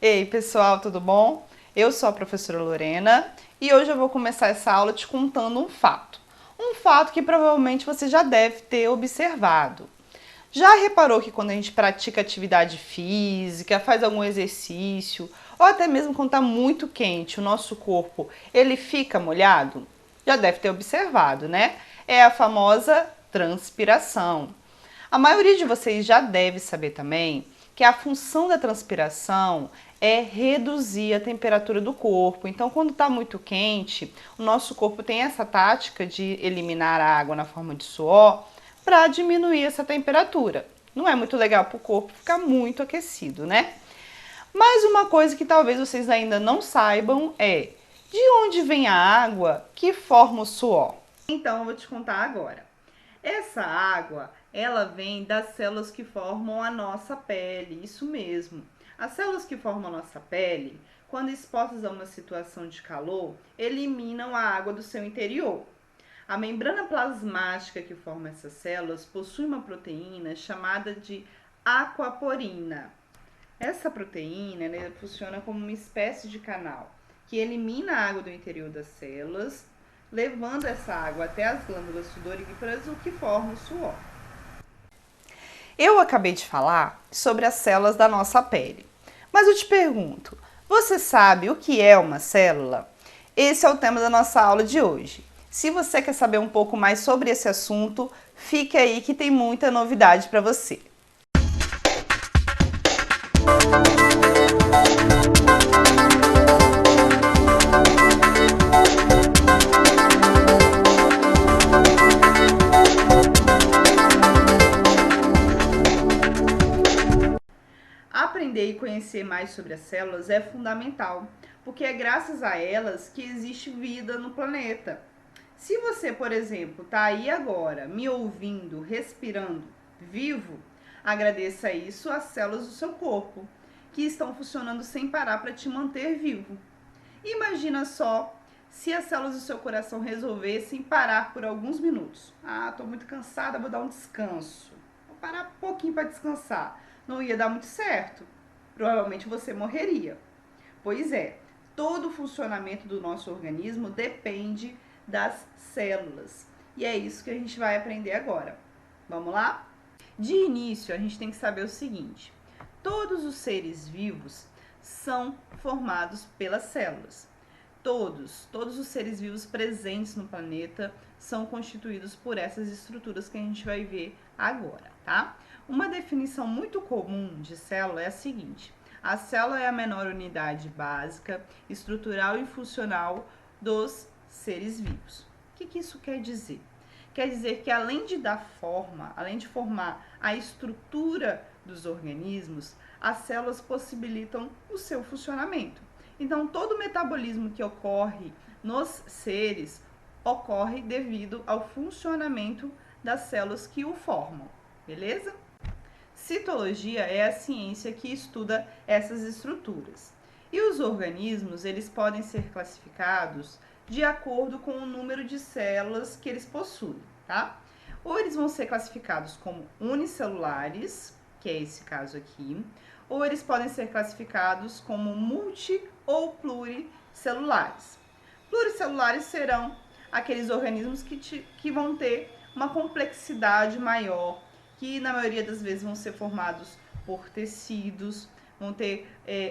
Ei, pessoal, tudo bom? Eu sou a professora Lorena e hoje eu vou começar essa aula te contando um fato. Um fato que provavelmente você já deve ter observado. Já reparou que quando a gente pratica atividade física, faz algum exercício, ou até mesmo quando está muito quente, o nosso corpo, ele fica molhado? Já deve ter observado, né? É a famosa transpiração. A maioria de vocês já deve saber também que a função da transpiração é reduzir a temperatura do corpo. Então, quando está muito quente, o nosso corpo tem essa tática de eliminar a água na forma de suor para diminuir essa temperatura. Não é muito legal para o corpo ficar muito aquecido, né? Mas uma coisa que talvez vocês ainda não saibam é de onde vem a água que forma o suor. Então, eu vou te contar agora. Essa água, ela vem das células que formam a nossa pele, isso mesmo. As células que formam a nossa pele, quando expostas a uma situação de calor, eliminam a água do seu interior. A membrana plasmática que forma essas células possui uma proteína chamada de aquaporina. Essa proteína, né, funciona como uma espécie de canal que elimina a água do interior das células, levando essa água até as glândulas sudoríparas, o que forma o suor. Eu acabei de falar sobre as células da nossa pele, mas eu te pergunto, você sabe o que é uma célula? Esse é o tema da nossa aula de hoje. Se você quer saber um pouco mais sobre esse assunto, fique aí que tem muita novidade para você. Aprender e conhecer mais sobre as células é fundamental, porque é graças a elas que existe vida no planeta. Se você, por exemplo, está aí agora me ouvindo, respirando, vivo, agradeça isso às células do seu corpo, que estão funcionando sem parar para te manter vivo. Imagina só se as células do seu coração resolvessem parar por alguns minutos. Ah, estou muito cansada, vou dar um descanso. Vou parar um pouquinho para descansar. Não ia dar muito certo. Provavelmente você morreria. Pois é, todo o funcionamento do nosso organismo depende das células. E é isso que a gente vai aprender agora. Vamos lá? De início, a gente tem que saber o seguinte: todos os seres vivos são formados pelas células. Todos os seres vivos presentes no planeta são constituídos por essas estruturas que a gente vai ver agora, tá? Uma definição muito comum de célula é a seguinte: a célula é a menor unidade básica, estrutural e funcional dos seres vivos. O que isso quer dizer? Quer dizer que além de dar forma, além de formar a estrutura dos organismos, as células possibilitam o seu funcionamento. Então, todo o metabolismo que ocorre nos seres ocorre devido ao funcionamento das células que o formam, beleza? Citologia é a ciência que estuda essas estruturas. E os organismos, eles podem ser classificados de acordo com o número de células que eles possuem, tá? Ou eles vão ser classificados como unicelulares, que é esse caso aqui, ou eles podem ser classificados como multi ou pluricelulares. Pluricelulares serão aqueles organismos que vão ter uma complexidade maior, que na maioria das vezes vão ser formados por tecidos, vão ter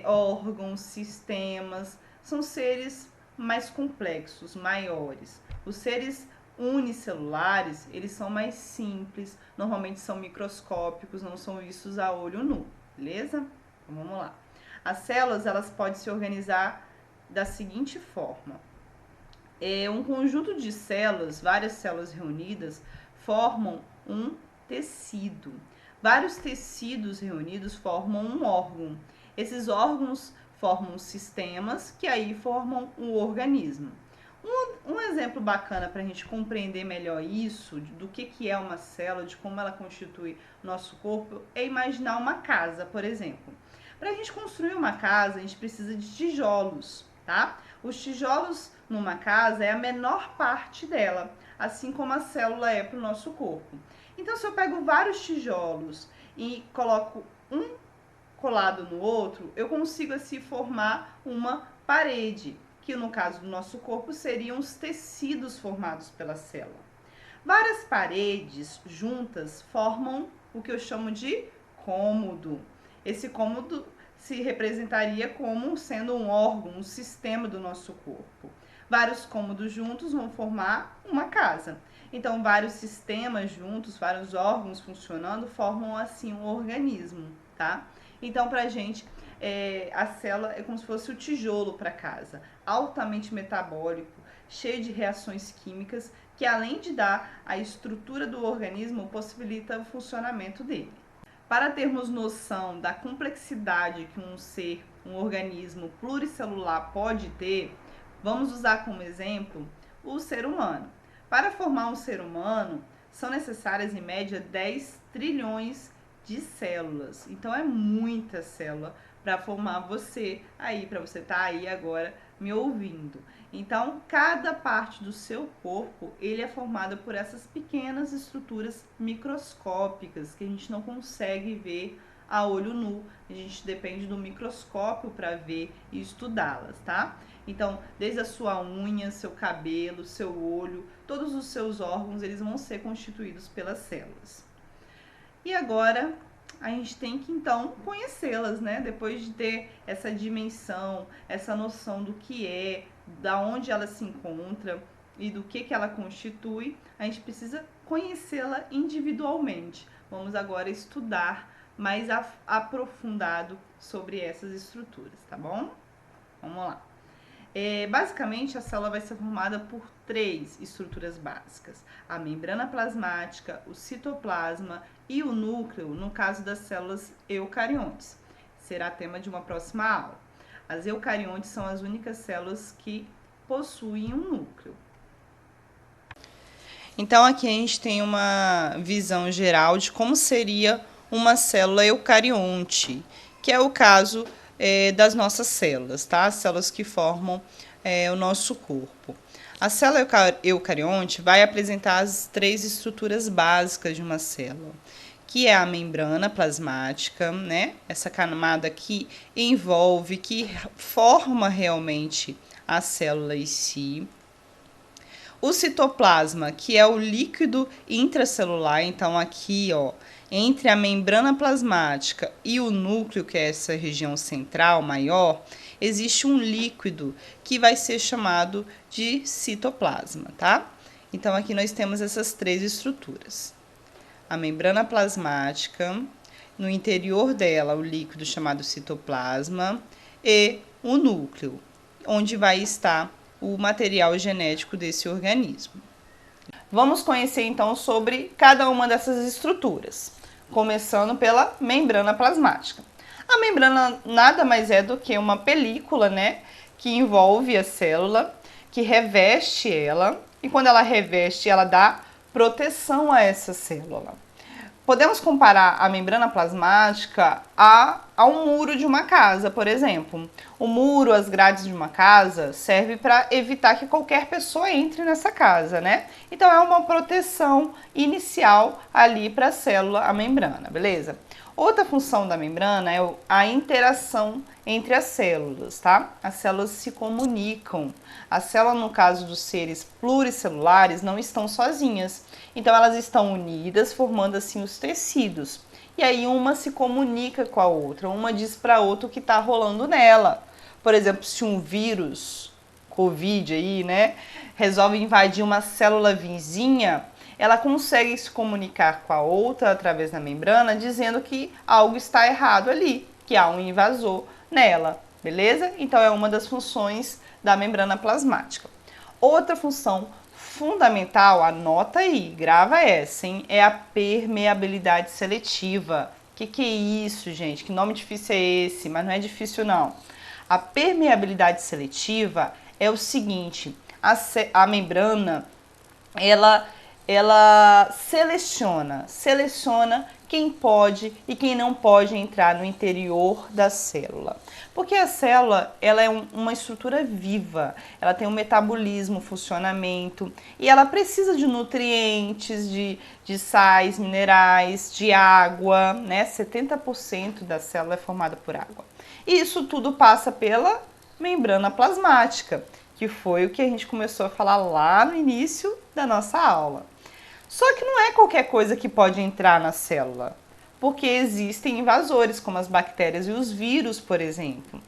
órgãos, sistemas, são seres mais complexos, maiores. Os seres unicelulares, eles são mais simples, normalmente são microscópicos, não são vistos a olho nu, beleza? Então vamos lá. As células, elas podem se organizar da seguinte forma: um conjunto de células, várias células reunidas, formam um tecido. Vários tecidos reunidos formam um órgão. Esses órgãos formam sistemas que aí formam um organismo. Um exemplo bacana para a gente compreender melhor isso, do que é uma célula, de como ela constitui nosso corpo, é imaginar uma casa, por exemplo. Para a gente construir uma casa, a gente precisa de tijolos, tá? Os tijolos numa casa é a menor parte dela, assim como a célula é para o nosso corpo. Então, se eu pego vários tijolos e coloco um colado no outro, eu consigo assim formar uma parede, que no caso do nosso corpo seriam os tecidos formados pela célula. Várias paredes juntas formam o que eu chamo de cômodo. Esse cômodo se representaria como sendo um órgão, um sistema do nosso corpo. Vários cômodos juntos vão formar uma casa. Então, vários sistemas juntos, vários órgãos funcionando, formam assim um organismo, tá? Então, pra gente, a célula é como se fosse o tijolo para casa, altamente metabólico, cheio de reações químicas, que além de dar a estrutura do organismo, possibilita o funcionamento dele. Para termos noção da complexidade que um organismo pluricelular pode ter, vamos usar como exemplo o ser humano. Para formar um ser humano, são necessárias em média 10 trilhões de células. Então é muita célula para formar você aí, para você estar aí agora me ouvindo. Então, cada parte do seu corpo, ele é formada por essas pequenas estruturas microscópicas que a gente não consegue ver a olho nu. A gente depende do microscópio para ver e estudá-las, tá? Então, desde a sua unha, seu cabelo, seu olho, todos os seus órgãos, eles vão ser constituídos pelas células. E agora a gente tem que então conhecê-las, né? Depois de ter essa dimensão, essa noção do que é, da onde ela se encontra e do que ela constitui, a gente precisa conhecê-la individualmente. Vamos agora estudar mais aprofundado sobre essas estruturas, tá bom? Vamos lá. Basicamente, a célula vai ser formada por 3 estruturas básicas: a membrana plasmática, o citoplasma e o núcleo, no caso das células eucariontes. Será tema de uma próxima aula. As eucariontes são as únicas células que possuem um núcleo. Então, aqui a gente tem uma visão geral de como seria uma célula eucarionte, que é o caso das nossas células, tá? As células que formam o nosso corpo. A célula eucarionte vai apresentar as 3 estruturas básicas de uma célula, que é a membrana plasmática, né? Essa camada que envolve, que forma realmente a célula em si. O citoplasma, que é o líquido intracelular, então aqui, ó, entre a membrana plasmática e o núcleo, que é essa região central maior, existe um líquido que vai ser chamado de citoplasma, tá? Então aqui nós temos essas 3 estruturas. A membrana plasmática, no interior dela o líquido chamado citoplasma e o núcleo, onde vai estar o material genético desse organismo. Vamos conhecer então sobre cada uma dessas estruturas, começando pela membrana plasmática. A membrana nada mais é do que uma película, né, que envolve a célula, que reveste ela, e quando ela reveste, ela dá proteção a essa célula. Podemos comparar a membrana plasmática ao muro de uma casa, por exemplo. O muro, as grades de uma casa, serve para evitar que qualquer pessoa entre nessa casa, né? Então é uma proteção inicial ali para a célula, a membrana, beleza? Outra função da membrana é a interação entre as células, tá? As células se comunicam. As células, no caso dos seres pluricelulares, não estão sozinhas. Então, elas estão unidas, formando assim os tecidos. E aí, uma se comunica com a outra, uma diz para a outra o que está rolando nela. Por exemplo, se um vírus, Covid aí, né, resolve invadir uma célula vizinha, ela consegue se comunicar com a outra através da membrana, dizendo que algo está errado ali, que há um invasor nela, beleza? Então, é uma das funções da membrana plasmática. Outra função fundamental, anota aí, grava essa, hein? É a permeabilidade seletiva. Que é isso, gente? Que nome difícil é esse? Mas não é difícil, não. A permeabilidade seletiva é o seguinte: a membrana, ela seleciona quem pode e quem não pode entrar no interior da célula. Porque a célula, ela é uma estrutura viva, ela tem um metabolismo, funcionamento, e ela precisa de nutrientes, de sais, minerais, de água, né? 70% da célula é formada por água. E isso tudo passa pela membrana plasmática, que foi o que a gente começou a falar lá no início da nossa aula. Só que não é qualquer coisa que pode entrar na célula, porque existem invasores, como as bactérias e os vírus, por exemplo.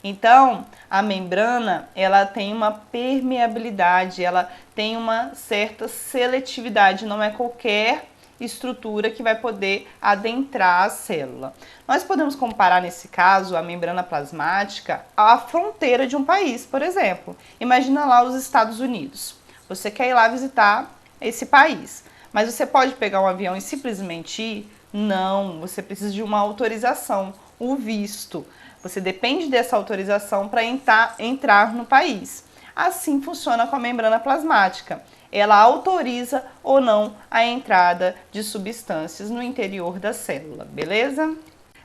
Então, a membrana, ela tem uma permeabilidade, ela tem uma certa seletividade, não é qualquer estrutura que vai poder adentrar a célula. Nós podemos comparar, nesse caso, a membrana plasmática à fronteira de um país, por exemplo. Imagina lá os Estados Unidos. Você quer ir lá visitar esse país, mas você pode pegar um avião e simplesmente ir? Não, você precisa de uma autorização, o visto. Você depende dessa autorização para entrar no país. Assim funciona com a membrana plasmática. Ela autoriza ou não a entrada de substâncias no interior da célula, beleza?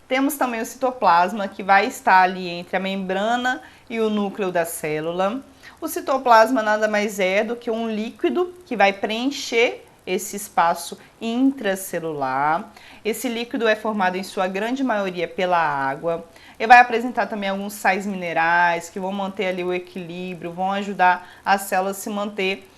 Temos também o citoplasma, que vai estar ali entre a membrana e o núcleo da célula. O citoplasma nada mais é do que um líquido que vai preencher esse espaço intracelular. Esse líquido é formado em sua grande maioria pela água. Ele vai apresentar também alguns sais minerais que vão manter ali o equilíbrio, vão ajudar a célula a se manter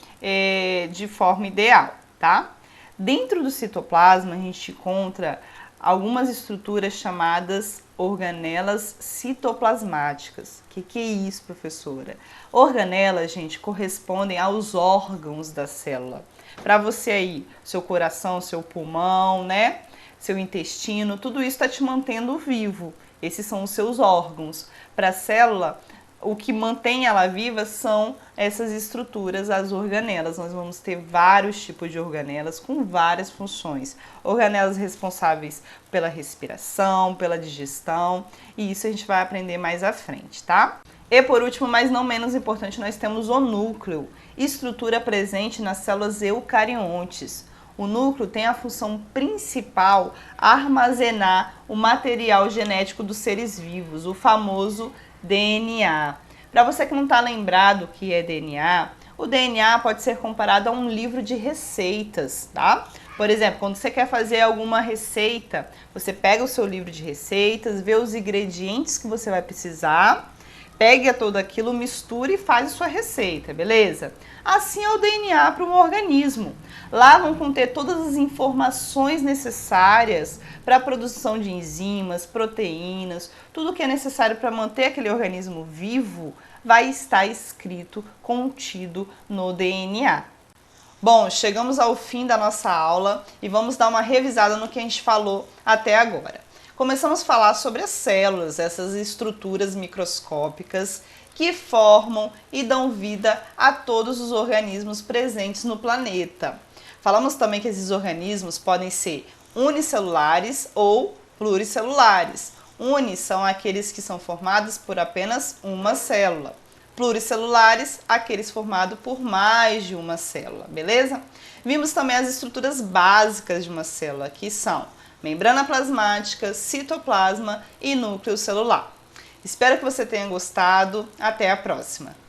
de forma ideal, tá? Dentro do citoplasma a gente encontra algumas estruturas chamadas organelas citoplasmáticas. Que é isso, professora? Organelas, gente, correspondem aos órgãos da célula. Para você aí, seu coração, seu pulmão, né? Seu intestino, tudo isso está te mantendo vivo. Esses são os seus órgãos. Para a célula, o que mantém ela viva são essas estruturas, as organelas. Nós vamos ter vários tipos de organelas com várias funções. Organelas responsáveis pela respiração, pela digestão, e isso a gente vai aprender mais à frente, tá? E por último, mas não menos importante, nós temos o núcleo, estrutura presente nas células eucariontes. O núcleo tem a função principal armazenar o material genético dos seres vivos, o famoso DNA. Para você que não está lembrado o que é DNA, o DNA pode ser comparado a um livro de receitas, tá? Por exemplo, quando você quer fazer alguma receita, você pega o seu livro de receitas, vê os ingredientes que você vai precisar, pega tudo aquilo, mistura e faz a sua receita, beleza? Assim é o DNA para um organismo. Lá vão conter todas as informações necessárias para a produção de enzimas, proteínas, tudo que é necessário para manter aquele organismo vivo vai estar escrito, contido no DNA. Bom, chegamos ao fim da nossa aula e vamos dar uma revisada no que a gente falou até agora. Começamos a falar sobre as células, essas estruturas microscópicas que formam e dão vida a todos os organismos presentes no planeta. Falamos também que esses organismos podem ser unicelulares ou pluricelulares. Uni são aqueles que são formados por apenas uma célula. Pluricelulares, aqueles formados por mais de uma célula, beleza? Vimos também as estruturas básicas de uma célula, que são membrana plasmática, citoplasma e núcleo celular. Espero que você tenha gostado. Até a próxima!